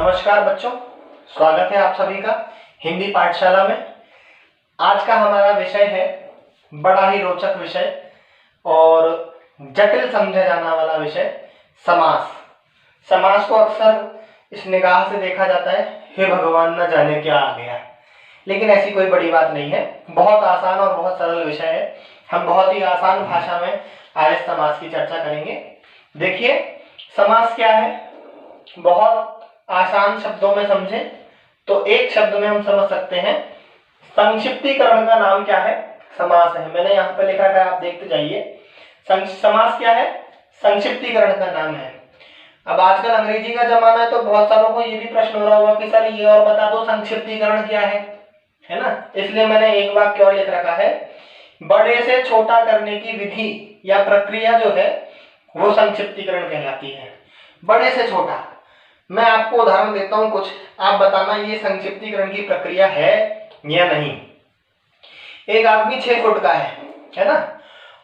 नमस्कार बच्चों, स्वागत है आप सभी का हिंदी पाठशाला में। आज का हमारा विषय है बड़ा ही रोचक विषय और जटिल समझा जाने वाला विषय समास। समास को अक्सर इस निगाह से देखा जाता है, हे भगवान न जाने क्या आ गया, लेकिन ऐसी कोई बड़ी बात नहीं है। बहुत आसान और बहुत सरल विषय है। हम बहुत ही आसान भाषा में आज समास की चर्चा करेंगे। देखिए, समास क्या है, बहुत आसान शब्दों में समझें तो एक शब्द में हम समझ सकते हैं। संक्षिप्तीकरण का नाम क्या है? समास है। मैंने यहाँ पे लिखा है, आप देखते जाइए। समास क्या है? संक्षिप्तीकरण का नाम है। अब आजकल अंग्रेजी का जमाना है तो बहुत सारों को ये भी प्रश्न हो रहा होगा कि सर ये और बता दो संक्षिप्तीकरण क्या है ना। इसलिए मैंने एक वाक्य और लिख रखा है, बड़े से छोटा करने की विधि या प्रक्रिया जो है वो संक्षिप्तीकरण कहलाती है। बड़े से छोटा। मैं आपको उदाहरण देता हूं कुछ, आप बताना ये संक्षिप्तीकरण की प्रक्रिया है या नहीं। एक आदमी 6 फुट का है ना,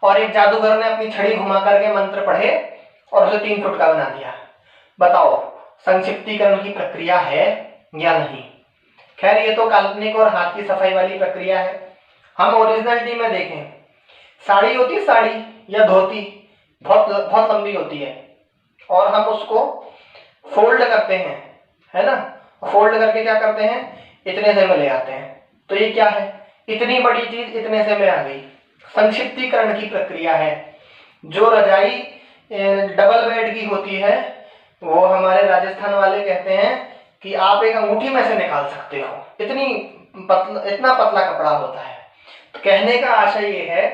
और एक जादूगर ने अपनी छड़ी घुमा करके मंत्र पढ़े और उसे 3 फुट का बना दिया। बताओ संक्षिप्तीकरण की प्रक्रिया है या नहीं? खैर ये तो काल्पनिक और हाथ की सफाई वाली प्रक्रिया है। हम ओरिजिनलिटी में देखें, साड़ी होती है, साड़ी या धोती बहुत लंबी होती है और हम उसको फोल्ड करते हैं, है ना। फोल्ड करके क्या करते हैं, इतने से में ले आते हैं। तो ये क्या है, इतनी बड़ी चीज इतने से में आ गई। संक्षिप्तीकरण की प्रक्रिया है। जो रजाई डबल बेड की होती है वो हमारे राजस्थान वाले कहते हैं कि आप एक अंगूठी में से निकाल सकते हो, इतना पतला कपड़ा होता है। तो कहने का आशय ये है,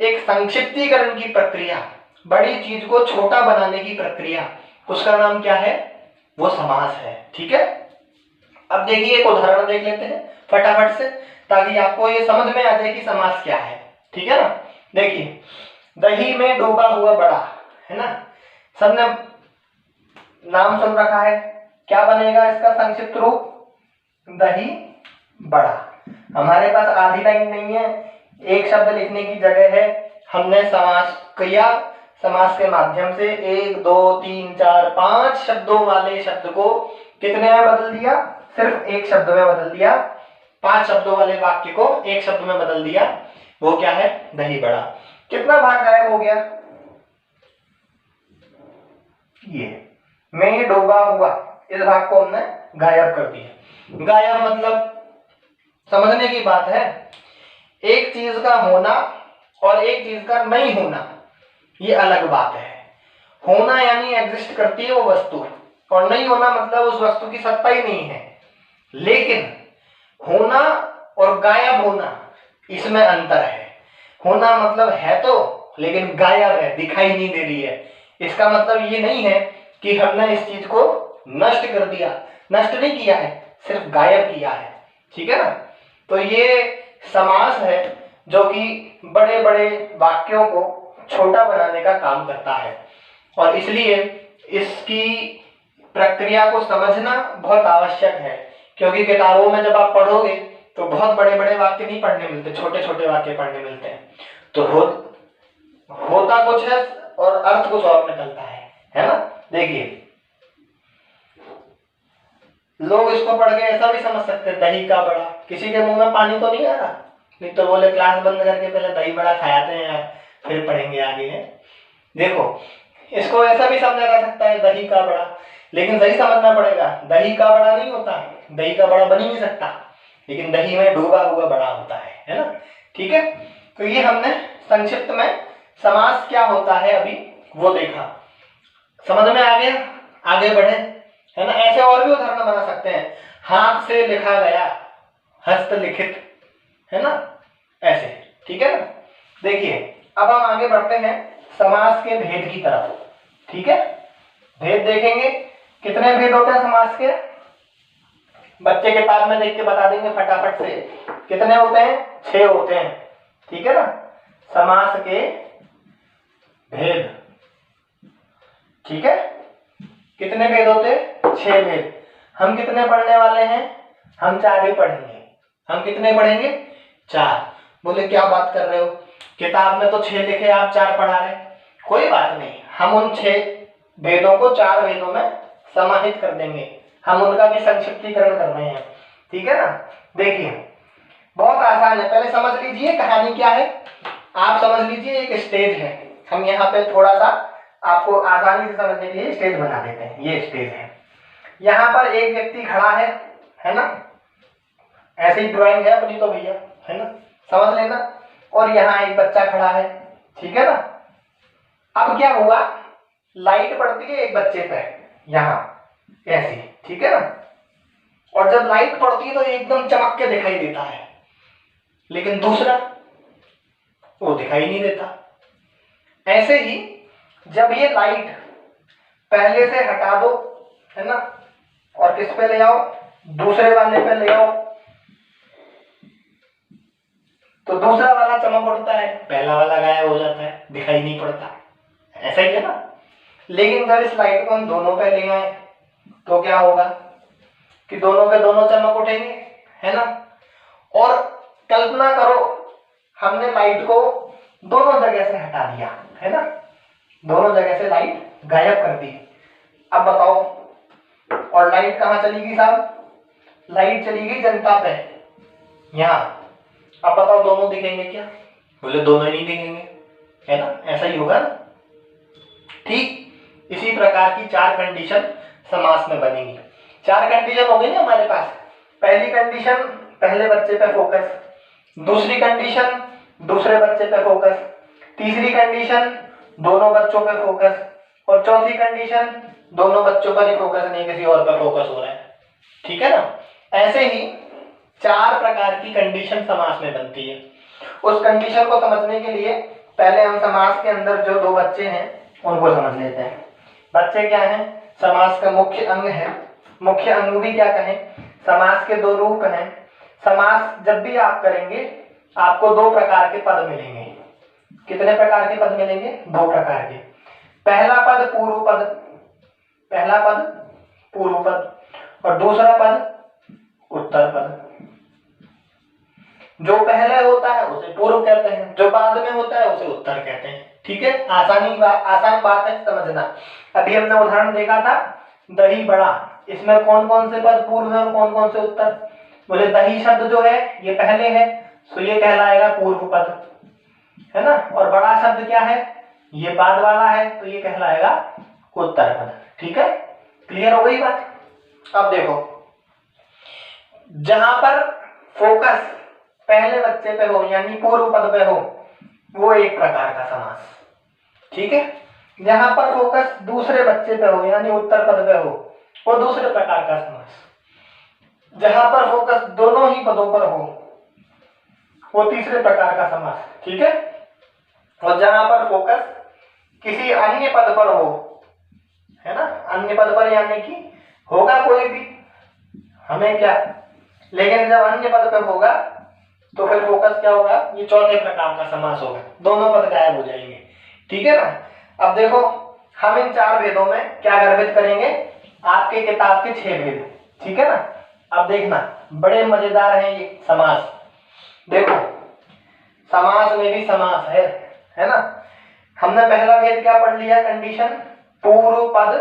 एक संक्षिप्तीकरण की प्रक्रिया, बड़ी चीज को छोटा बनाने की प्रक्रिया, उसका नाम क्या है? वो समास है। ठीक है। अब देखिए एक उदाहरण देख लेते हैं फटाफट से, ताकि आपको ये समझ में आ जाए कि समास क्या है। ठीक है ना। देखिए, दही में डूबा हुआ बड़ा, है ना, सबने नाम सुन रखा है। क्या बनेगा इसका संक्षिप्त रूप? दही बड़ा। हमारे पास आधी लाइन नहीं है, एक शब्द लिखने की जगह है, हमने समास किया। समास के माध्यम से 1 2 3 4 5 शब्दों वाले शब्द को कितने में बदल दिया? सिर्फ एक शब्द में बदल दिया। 5 शब्दों वाले वाक्य को एक शब्द में बदल दिया। वो क्या है? दही बड़ा। कितना भाग गायब हो गया? ये में डूबा हुआ, इस भाग को हमने गायब कर दिया। गायब मतलब समझने की बात है, एक चीज का होना और एक चीज का नहीं होना ये अलग बात है। होना यानी एग्जिस्ट करती है वो वस्तु, और नहीं होना मतलब उस वस्तु की सत्ता ही नहीं है। लेकिन होना और गायब होना, इसमें अंतर है। होना मतलब है तो, लेकिन गायब है, दिखाई नहीं दे रही है। इसका मतलब ये नहीं है कि हमने इस चीज को नष्ट कर दिया, नष्ट नहीं किया है, सिर्फ गायब किया है। ठीक है ना। तो ये समास है जो कि बड़े बड़े वाक्यों को छोटा बनाने का काम करता है, और इसलिए इसकी प्रक्रिया को समझना बहुत आवश्यक है। क्योंकि किताबों में जब आप पढ़ोगे तो बहुत बड़े बड़े वाक्य नहीं पढ़ने मिलते, छोटे छोटे वाक्य पढ़ने मिलते हैं। तो होता कुछ है और अर्थ कुछ और निकलता है ना। देखिए, लोग इसको पढ़ के ऐसा भी समझ सकते हैं, दही का बड़ा। किसी के मुंह में पानी तो नहीं आ रहा, नहीं तो बोले क्लास बंद करके पहले दही बड़ा खाते हैं यार, फिर पढ़ेंगे आगे। है देखो, इसको ऐसा भी समझा जा सकता है, दही का बड़ा, लेकिन सही समझना पड़ेगा। दही का बड़ा नहीं होता, दही का बड़ा बन ही नहीं सकता, लेकिन दही में डूबा हुआ बड़ा होता है ना। ठीक है। तो ये हमने संक्षिप्त में समास क्या होता है अभी वो देखा, समझ में आ गया। आगे बढ़े, है ना। ऐसे और भी उदाहरण बना सकते हैं, हाथ से लिखा गया, हस्तलिखित, है ना, ऐसे। ठीक है ना। देखिए, अब हम आगे बढ़ते हैं समास के भेद की तरफ। ठीक है। भेद देखेंगे, कितने भेद होते हैं समास के? बच्चे किताब में देख के बता देंगे फटाफट से। कितने होते हैं? 6 होते हैं। ठीक है ना। समास के भेद, ठीक है। कितने भेद होते हैं? 6 भेद। हम कितने पढ़ने वाले हैं? हम 4 ही पढ़ेंगे। हम कितने पढ़ेंगे? 4। बोले क्या बात कर रहे हो, किताब में तो 6 लिखे, आप 4 पढ़ा रहे। कोई बात नहीं, हम उन 6 भेदों को 4 भेदों में समाहित कर देंगे। हम उनका भी संक्षिप्तीकरण कर रहे हैं, ठीक है ना। देखिए बहुत आसान है, पहले समझ लीजिए कहानी क्या है। आप समझ लीजिए एक स्टेज है, हम यहाँ पे थोड़ा सा आपको आसानी से समझने के लिए स्टेज बना देते हैं। ये स्टेज है, यहाँ पर एक व्यक्ति खड़ा है ना, ऐसे ही ड्राइंग है अपनी तो भैया, है ना, समझ लेना। और यहाँ एक बच्चा खड़ा है, ठीक है ना। अब क्या हुआ, लाइट पड़ती है एक बच्चे पे यहाँ ऐसी, ठीक है ना, और जब लाइट पड़ती है तो एकदम चमक के दिखाई देता है, लेकिन दूसरा वो दिखाई नहीं देता। ऐसे ही जब ये लाइट पहले से हटा दो, है ना, और किस पे ले आओ, दूसरे वाले पे ले आओ, तो दूसरा वाला चमक उठता है, पहला वाला गायब हो जाता है, दिखाई नहीं पड़ता। ऐसा ही है ना। लेकिन जब इस लाइट को हम दोनों पे ले आए तो क्या होगा कि दोनों के दोनों चमक उठेंगे, है ना। और कल्पना करो हमने लाइट को दोनों जगह से हटा दिया, है ना, दोनों जगह से लाइट गायब कर दी। अब बताओ, और लाइट कहाँ चली गई साहब, लाइट चली गई जनता पे यहाँ। अब बताओ दोनों दिखेंगे क्या, बोले दोनों ही नहीं दिखेंगे, है ना, ऐसा ही होगा ना। ठीक इसी प्रकार की 4 कंडीशन समास में बनेंगी। 4 कंडीशन हो गई ना हमारे पास। पहली कंडीशन पहले बच्चे पे फोकस, दूसरी कंडीशन दूसरे बच्चे पे फोकस, तीसरी कंडीशन दोनों बच्चों पे फोकस, और चौथी कंडीशन दोनों बच्चों पर ही फोकस नहीं किसी और पर फोकस हो रहा है, ठीक है ना। ऐसे ही 4 प्रकार की कंडीशन समास में बनती है। उस कंडीशन को समझने के लिए पहले हम समास के अंदर जो 2 बच्चे हैं उनको समझ लेते हैं। बच्चे क्या हैं, समास का मुख्य अंग है। मुख्य अंग भी क्या कहें, समास के 2 रूप हैं। समास जब भी आप करेंगे आपको 2 प्रकार के पद मिलेंगे। कितने प्रकार के पद मिलेंगे, 2 प्रकार के। पहला पद पूर्व पद, पहला पद पूर्व पद, और दूसरा पद उत्तर पद। जो पहले होता है उसे पूर्व कहते हैं, जो बाद में होता है उसे उत्तर कहते हैं, ठीक है। आसान बात है समझना। अभी हमने उदाहरण देखा था दही बड़ा, इसमें कौन कौन से पद पूर्व है और कौन कौन से उत्तर। बोले दही शब्द जो है ये पहले है तो ये कहलाएगा पूर्व पद, है ना, और बड़ा शब्द क्या है, ये बाद वाला है तो ये कहलाएगा उत्तर पद, ठीक है। क्लियर हो गई बात। अब देखो जहां पर फोकस पहले बच्चे पे हो यानी पूर्व पद पे हो वो एक प्रकार का समास, ठीक है। जहां पर फोकस दूसरे बच्चे पे हो यानी उत्तर पद पे हो वो दूसरे प्रकार का समास। जहां पर फोकस दोनों ही पदों पर हो वो तीसरे प्रकार का समास, ठीक है। और जहां पर फोकस किसी अन्य पद पर हो, है ना, अन्य पद पर यानी कि होगा कोई भी, हमें क्या, लेकिन जब अन्य पद पर होगा तो फिर फोकस क्या होगा, ये चौथे प्रकार का समास होगा, दोनों पद गायब हो जाएंगे, ठीक है ना। अब देखो हम इन 4 भेदों में क्या गर्भित करेंगे, आपके किताब के 6 भेद, ठीक है ना। अब देखना बड़े मजेदार हैं ये समास। देखो समास में भी समास है ना। हमने पहला भेद क्या पढ़ लिया, कंडीशन पूर्व पद।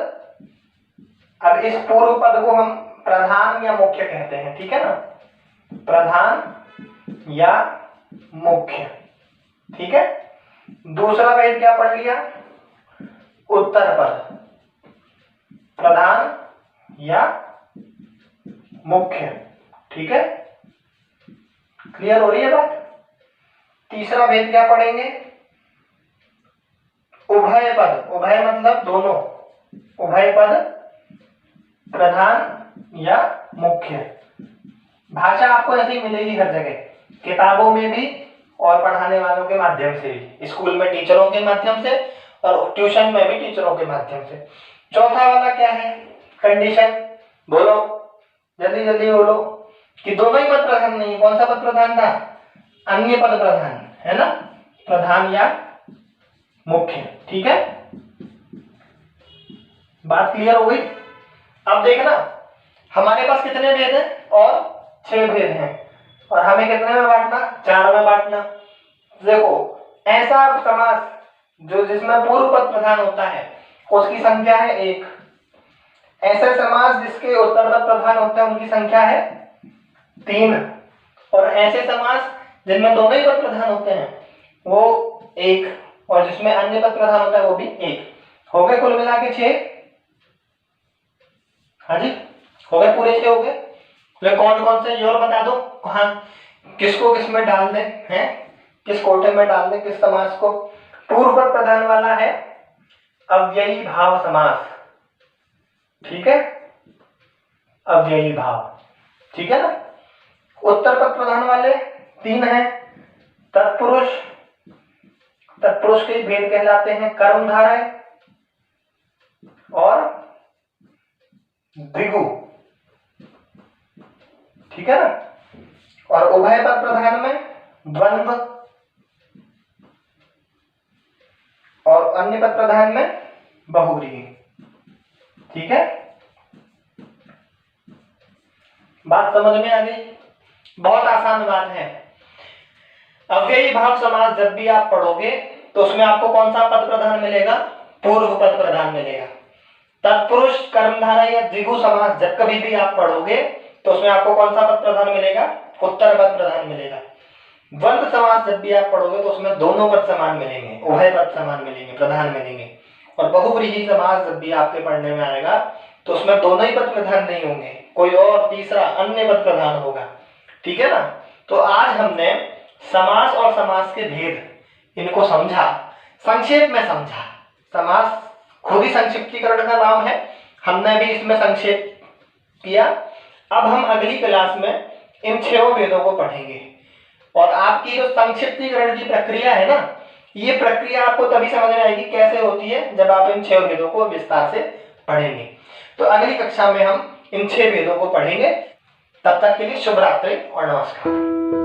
अब इस पूर्व पद को हम प्रधान या मुख्य कहते हैं, ठीक है ना, प्रधान या मुख्य, ठीक है। दूसरा भेद क्या पढ़ लिया, उत्तर पद, प्रधान या मुख्य, ठीक है। क्लियर हो रही है बात। तीसरा भेद क्या पढ़ेंगे, उभय पद। उभय मतलब दोनों, उभय पद प्रधान या मुख्य। भाषा आपको ऐसे ही मिलेगी हर जगह, किताबों में भी और पढ़ाने वालों के माध्यम से भी, स्कूल में टीचरों के माध्यम से और ट्यूशन में भी टीचरों के माध्यम से। चौथा वाला क्या है, कंडीशन, बोलो जल्दी जल्दी बोलो, कि दोनों ही पद प्रधान नहीं, कौन सा पद प्रधान था, अन्य पद प्रधान, है ना, प्रधान या मुख्य, ठीक है। बात क्लियर हो गई। अब देखना हमारे पास कितने भेद हैं, और 6 भेद हैं, और हमें कितने में बांटना, 4 में बांटना। देखो ऐसा समास जो जिसमें पूर्व पद प्रधान होता है उसकी संख्या है 1, ऐसे समास जिसके उत्तरपद प्रधान होते हैं उनकी संख्या है 3, और ऐसे समास जिनमें दोनों ही पद प्रधान होते हैं वो 1, और जिसमें अन्य पद प्रधान होता है वो भी 1। हो गए कुल मिला के 6। हाँ जी, हो गए, पूरे 6 हो गए। तो कौन कौन से, ये और बता दो कहाँ किसको किस में डाल दें, हैं किस कोटे में डाल दें किस समास को। पूर्व पद प्रधान वाला है अव्ययी भाव समास, ठीक है, अव्ययी भाव, ठीक है ना। उत्तर पद प्रधान वाले 3 हैं, तत्पुरुष, तत्पुरुष के भेद कहलाते हैं कर्मधारय और द्विगु, ठीक है ना। और उभय पद प्रधान में द्वंद्व और अन्य पद प्रधान में बहुव्रीहि, ठीक है। बात समझ में आ गई? बहुत आसान बात है। अव्ययी भाव समास जब भी आप पढ़ोगे तो उसमें आपको कौन सा पद प्रधान मिलेगा? पूर्व पद प्रधान मिलेगा। तत्पुरुष, कर्मधारय या द्विगु समास जब कभी भी आप पढ़ोगे तो उसमें आपको कौन सा पद प्रधान मिलेगा? उत्तर पद प्रधान मिलेगा। द्वंद्व समास जब भी आप पढ़ोगे तो उसमें दोनों पद समान मिलेंगे, उभय पद समान मिलेंगे, प्रधान मिलेंगे। और बहुव्रीहि समास जब भी आपके पढ़ने में आएगा तो उसमें दोनों ही पद प्रधान नहीं होंगे, कोई और तीसरा अन्य पद प्रधान होगा, ठीक है ना। तो आज हमने समास और समास के भेद इनको समझा, संक्षेप में समझा। समास खुद ही संक्षिप्तीकरण का नाम है, हमने भी इसमें संक्षेप किया। अब हम अगली क्लास में इन 6 भेदों को पढ़ेंगे, और आपकी जो संक्षिप्तीकरण की प्रक्रिया है ना, ये प्रक्रिया आपको तभी समझ में आएगी कैसे होती है जब आप इन 6 भेदों को विस्तार से पढ़ेंगे। तो अगली कक्षा में हम इन 6 भेदों को पढ़ेंगे। तब तक के लिए शुभ रात्रि और नमस्कार।